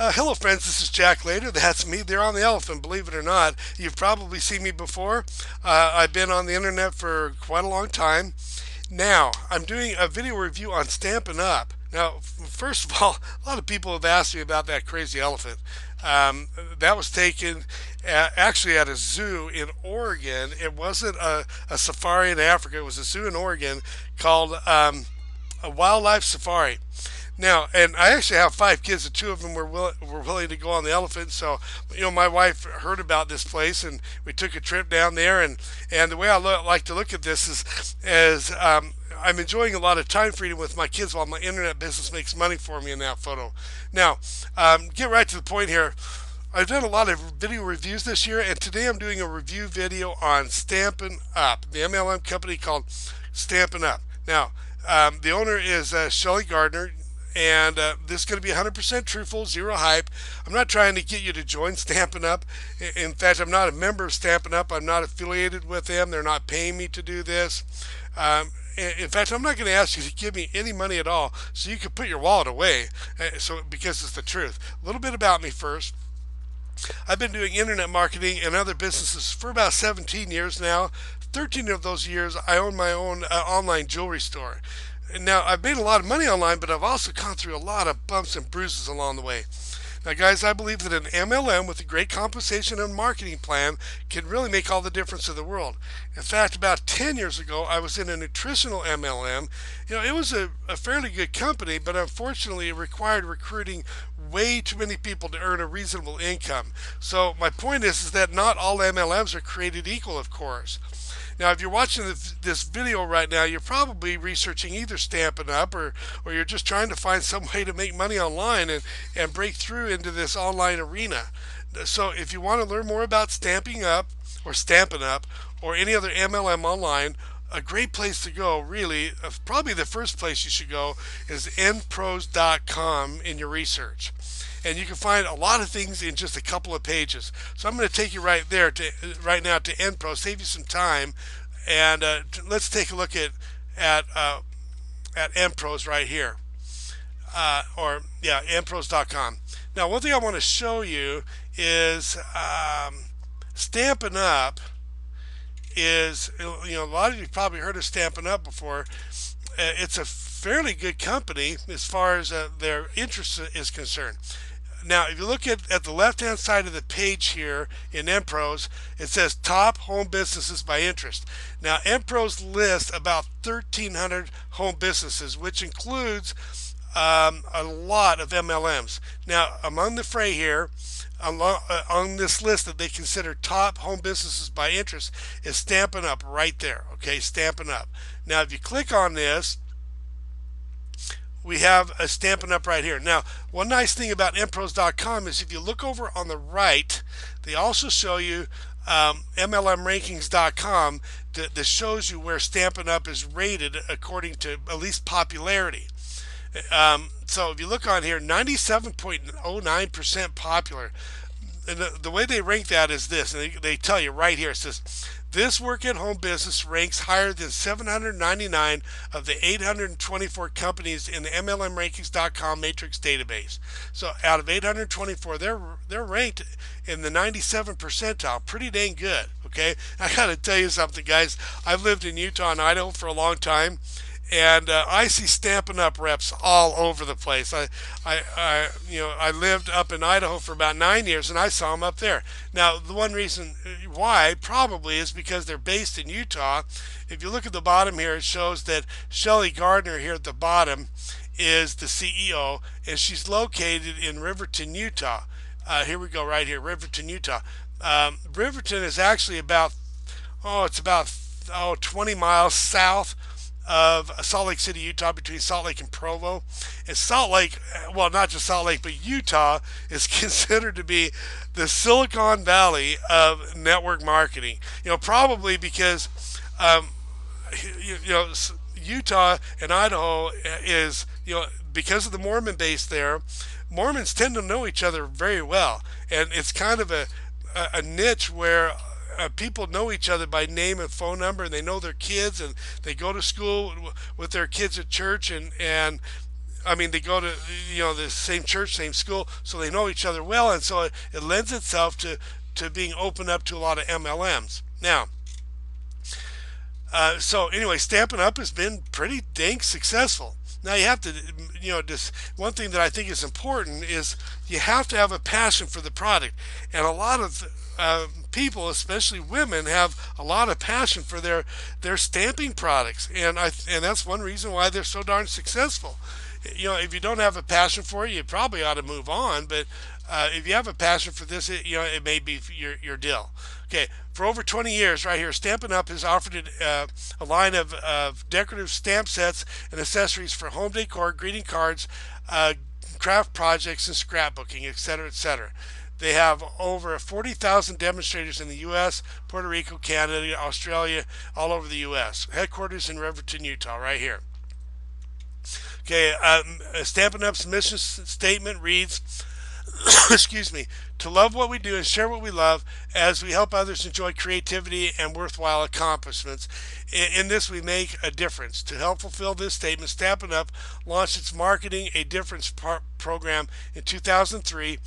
Hello, friends. This is Jack Later. That's me there on the elephant. Believe it or not, you've probably seen me before. I've been on the internet for quite a long time. Now, I'm doing a video review on Stampin' Up. Now, first of all, a lot of people have asked me about that crazy elephant. Um, that was taken actually at a zoo in Oregon. It wasn't a safari in Africa. It was a zoo in Oregon called a wildlife safari. Now, and I actually have five kids, and two of them were willing to go on the elephant. So, my wife heard about this place, and we took a trip down there. And the way I like to look at this is I'm enjoying a lot of time freedom with my kids while my internet business makes money for me in that photo. Now, get right to the point here. I've done a lot of video reviews this year, and today I'm doing a review video on Stampin' Up, the MLM company called Stampin' Up. Now, the owner is Shelly Gardner, and this is going to be 100% truthful, zero hype. I'm not trying to get you to join Stampin' Up. In fact, I'm not a member of Stampin' Up. I'm not affiliated with them. They're not paying me to do this. In fact, I'm not going to ask you to give me any money at all, so you can put your wallet away. Because it's the truth. A little bit about me first. I've been doing internet marketing and other businesses for about 17 years now. 13 of those years, I own my own online jewelry store. And now, I've made a lot of money online, but I've also gone through a lot of bumps and bruises along the way. Now, guys, I believe that an MLM with a great compensation and marketing plan can really make all the difference in the world. In fact, about 10 years ago, I was in a nutritional MLM. It was a fairly good company, but unfortunately, it required recruiting way too many people to earn a reasonable income. So my point is that not all MLMs are created equal, of course. Now, if you're watching this video right now, you're probably researching either Stampin' Up or you're just trying to find some way to make money online and break through into this online arena. So if you want to learn more about Stampin' Up or any other MLM online, a great place to go, really, probably the first place you should go is npros.com in your research. And you can find a lot of things in just a couple of pages. So I'm going to take you right now to NPros, save you some time, and let's take a look at NPros right here, npros.com. Now, one thing I want to show you is Stampin' Up is, a lot of you probably heard of Stampin' Up before. It's a fairly good company as far as their interest is concerned. Now, if you look at the left-hand side of the page here in MPros, it says top home businesses by interest. Now, MPros lists about 1,300 home businesses, which includes a lot of MLMs. Now, among the fray here, on this list that they consider top home businesses by interest is Stampin' Up right there. Okay, Stampin' Up. Now, if you click on this, we have a Stampin' Up right here. Now, one nice thing about MPros.com is if you look over on the right, they also show you MLMrankings.com that shows you where Stampin' Up is rated according to at least popularity. So if you look on here, 97.09% popular. And the way they rank that is this, and they tell you right here, it says, this work at home business ranks higher than 799 of the 824 companies in the MLMrankings.com matrix database. So out of 824, they're ranked in the 97th percentile. Pretty dang good, okay? I got to tell you something, guys. I've lived in Utah and Idaho for a long time, and I see Stampin' Up reps all over the place. I lived up in Idaho for about 9 years, and I saw them up there. Now, the one reason why probably is because they're based in Utah. If you look at the bottom here, it shows that Shelly Gardner here at the bottom is the CEO, and she's located in Riverton, Utah. Here we go, right here, Riverton, Utah. Riverton is actually about 20 miles south of Salt Lake City, Utah, between Salt Lake and Provo. And Salt Lake, well, not just Salt Lake, but Utah is considered to be the Silicon Valley of network marketing. Probably because Utah and Idaho is, because of the Mormon base there, Mormons tend to know each other very well, and it's kind of a niche where people know each other by name and phone number, and they know their kids, and they go to school with their kids at church, and I mean, they go to the same church, same school, so they know each other well, and so it lends itself to being opened up to a lot of MLMs. Now, so anyway, Stampin' Up has been pretty dang successful. Now you have to, just one thing that I think is important is you have to have a passion for the product, and a lot of people, especially women, have a lot of passion for their stamping products, and that's one reason why they're so darn successful. If you don't have a passion for it, you probably ought to move on. But if you have a passion for this, it may be your deal. Okay, for over 20 years, right here, Stampin' Up has offered a line of decorative stamp sets and accessories for home decor, greeting cards, craft projects, and scrapbooking, etc., etc. They have over 40,000 demonstrators in the U.S., Puerto Rico, Canada, Australia, all over the U.S. Headquarters in Riverton, Utah, right here. Okay, Stampin' Up's mission statement reads, excuse me, to love what we do and share what we love as we help others enjoy creativity and worthwhile accomplishments. In this, we make a difference. To help fulfill this statement, Stampin' Up launched its Marketing a Difference program in 2003.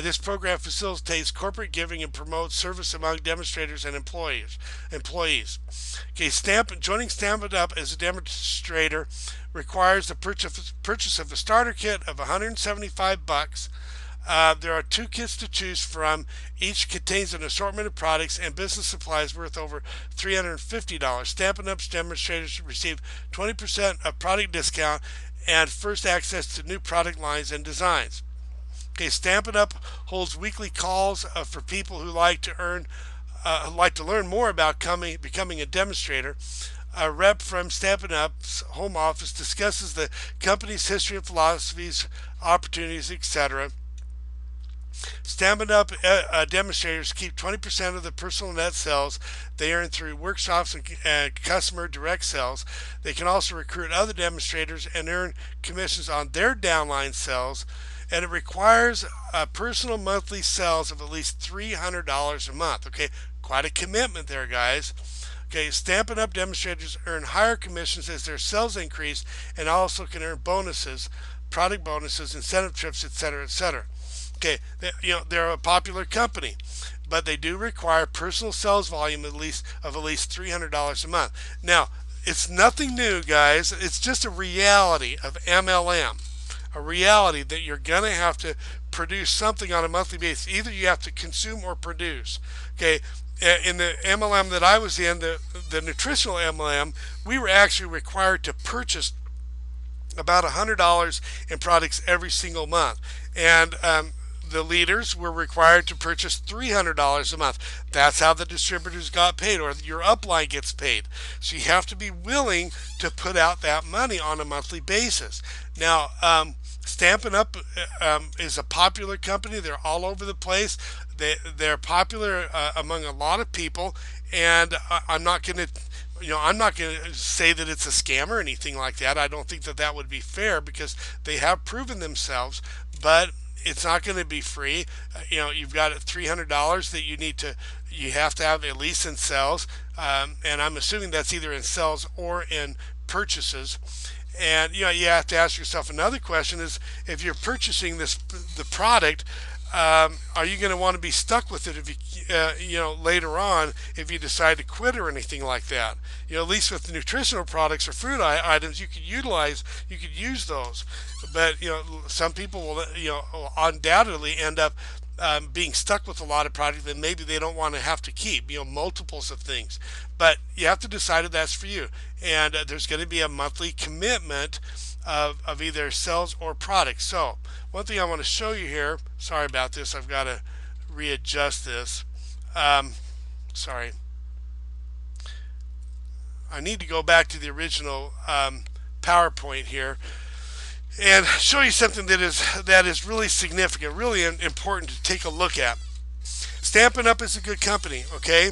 This program facilitates corporate giving and promotes service among demonstrators and employees. Okay, joining Stampin' Up as a demonstrator requires the purchase of a starter kit of $175. There are 2 kits to choose from. Each contains an assortment of products and business supplies worth over $350. Stampin' Up's demonstrators receive 20% of product discount and first access to new product lines and designs. Okay, Stampin' Up holds weekly calls for people who like to learn more about becoming a demonstrator. A rep from Stampin' Up's home office discusses the company's history and philosophies, opportunities, etc. Stampin' Up demonstrators keep 20% of the personal net sales they earn through workshops and customer direct sales. They can also recruit other demonstrators and earn commissions on their downline sales, and it requires personal monthly sales of at least $300 a month. Okay, quite a commitment there, guys. Okay, Stampin' Up demonstrators earn higher commissions as their sales increase, and also can earn bonuses, product bonuses, incentive trips, etc., etc. Okay, they're a popular company, but they do require personal sales volume at least $300 a month. Now, it's nothing new, guys. It's just a reality of MLM, a reality that you're gonna have to produce something on a monthly basis. Either you have to consume or produce. Okay, in the MLM that I was in, the nutritional MLM, we were actually required to purchase about $100 in products every single month, and the leaders were required to purchase $300 a month. That's how the distributors got paid, or your upline gets paid. So you have to be willing to put out that money on a monthly basis. Now, Stampin' Up is a popular company. They're all over the place. They're popular among a lot of people, and I'm not going to say that it's a scam or anything like that. I don't think that that would be fair, because they have proven themselves, but it's not going to be free. You've got $300 that you have to have at least in sales, and I'm assuming that's either in sales or in purchases. And you have to ask yourself another question: is if you're purchasing the product, are you going to want to be stuck with it if later on, if you decide to quit or anything like that? At least with the nutritional products or food items, you could use those. But some people will undoubtedly end up being stuck with a lot of product that maybe they don't want to have to keep, multiples of things. But you have to decide if that's for you. And there's going to be a monthly commitment of either sales or products. So one thing I want to show you here, sorry about this, I've got to readjust this. Sorry. I need to go back to the original PowerPoint here and show you something that is really significant, really important to take a look at. Stampin' Up is a good company, okay?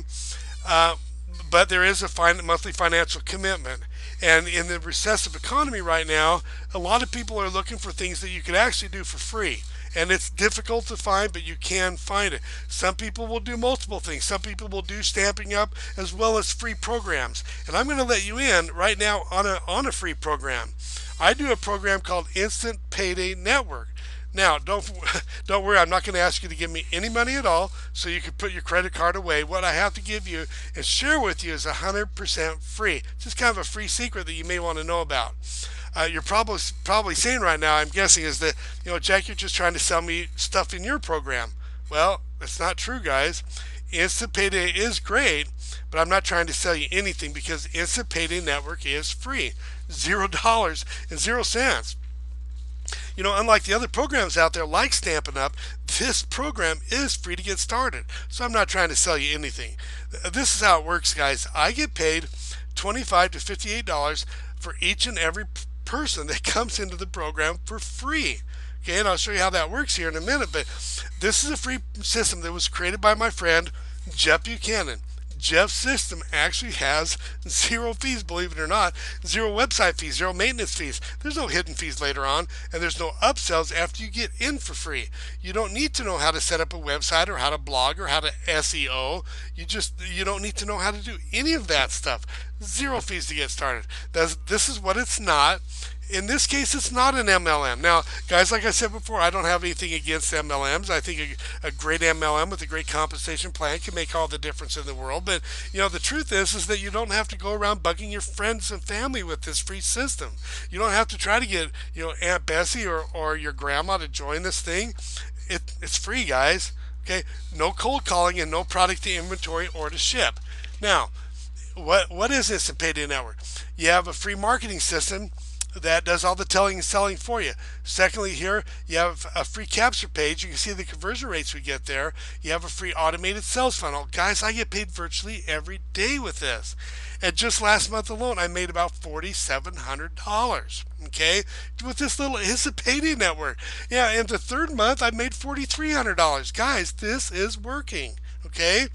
But there is a monthly financial commitment. And in the recessive economy right now, a lot of people are looking for things that you could actually do for free. And it's difficult to find, but you can find it. Some people will do multiple things. Some people will do Stampin' Up as well as free programs. And I'm going to let you in right now on a free program. I do a program called Instant Payday Network. Now, don't worry. I'm not going to ask you to give me any money at all, so you can put your credit card away. What I have to give you and share with you is 100% free. Just kind of a free secret that you may want to know about. You're probably saying right now, I'm guessing, is that, Jack, you're just trying to sell me stuff in your program. Well, that's not true, guys. Instant Payday is great, but I'm not trying to sell you anything because Instant Payday Network is free. $0 and 0 cents. Unlike the other programs out there like Stampin' Up, this program is free to get started. So I'm not trying to sell you anything. This is how it works, guys. I get paid $25 to $58 for each and every person that comes into the program for free. Okay, and I'll show you how that works here in a minute, but this is a free system that was created by my friend Jeff Buchanan. Jeff's system actually has 0 fees, believe it or not, 0 website fees, 0 maintenance fees. There's no hidden fees later on, and there's no upsells after you get in for free. You don't need to know how to set up a website or how to blog or how to SEO. You don't need to know how to do any of that stuff. 0 fees to get started. This is what it's not. In this case, it's not an MLM. Now, guys, like I said before, I don't have anything against MLMs. I think a great MLM with a great compensation plan can make all the difference in the world. But, the truth is that you don't have to go around bugging your friends and family with this free system. You don't have to try to get, Aunt Bessie or your grandma to join this thing. It's free, guys. Okay? No cold calling and no product to inventory or to ship. Now, what is this in Payday Network? You have a free marketing system that does all the telling and selling for you. Secondly, here you have a free capture page. You can see the conversion rates we get there. You have a free automated sales funnel. Guys, I get paid virtually every day with this. And just last month alone, I made about $4,700. Okay, with this little Instant Payday Network. Yeah, and the third month, I made $4,300. Guys, this is working. Okay.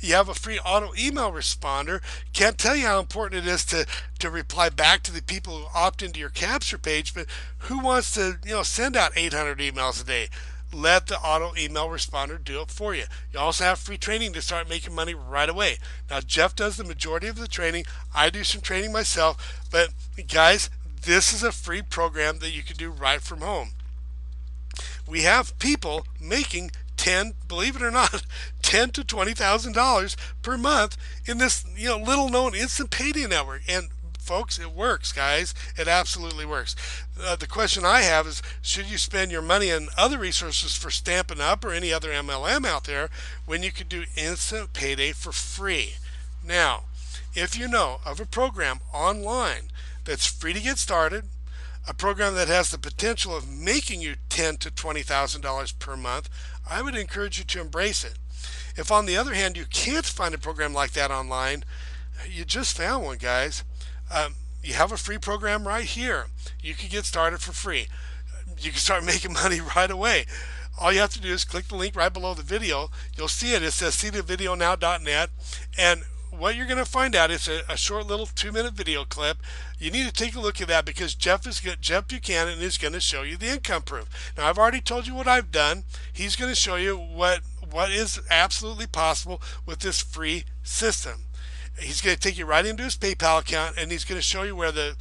You have a free auto email responder. Can't tell you how important it is to reply back to the people who opt into your capture page, but who wants to send out 800 emails a day? Let the auto email responder do it for you. You also have free training to start making money right away. Now, Jeff does the majority of the training. I do some training myself, but guys, this is a free program that you can do right from home. We have people making believe it or not, $10,000 to $20,000 per month in this little known Instant Payday Network. And folks, it works, guys. It absolutely works. The question I have is, should you spend your money on other resources for Stampin' Up or any other MLM out there when you could do Instant Payday for free? Now, if you know of a program online that's free to get started, a program that has the potential of making you $10,000 to $20,000 per month, I would encourage you to embrace it. If, on the other hand, you can't find a program like that online, you just found one, guys. You have a free program right here. You can get started for free. You can start making money right away. All you have to do is click the link right below the video. You'll see it. It says seethevideonow.net. And what you're going to find out is a short little 2-minute video clip. You need to take a look at that because Jeff Buchanan is going to show you the income proof. Now, I've already told you what I've done. He's going to show you what is absolutely possible with this free system. He's going to take you right into his PayPal account, and he's going to show you where the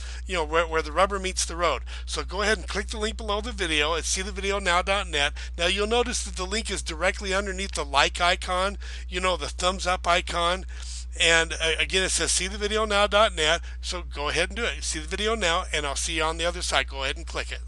where the rubber meets the road. So go ahead and click the link below the video at seethevideonow.net. Now you'll notice that the link is directly underneath the like icon, the thumbs up icon. And again, it says seethevideonow.net. So go ahead and do it. See the video now, and I'll see you on the other side. Go ahead and click it.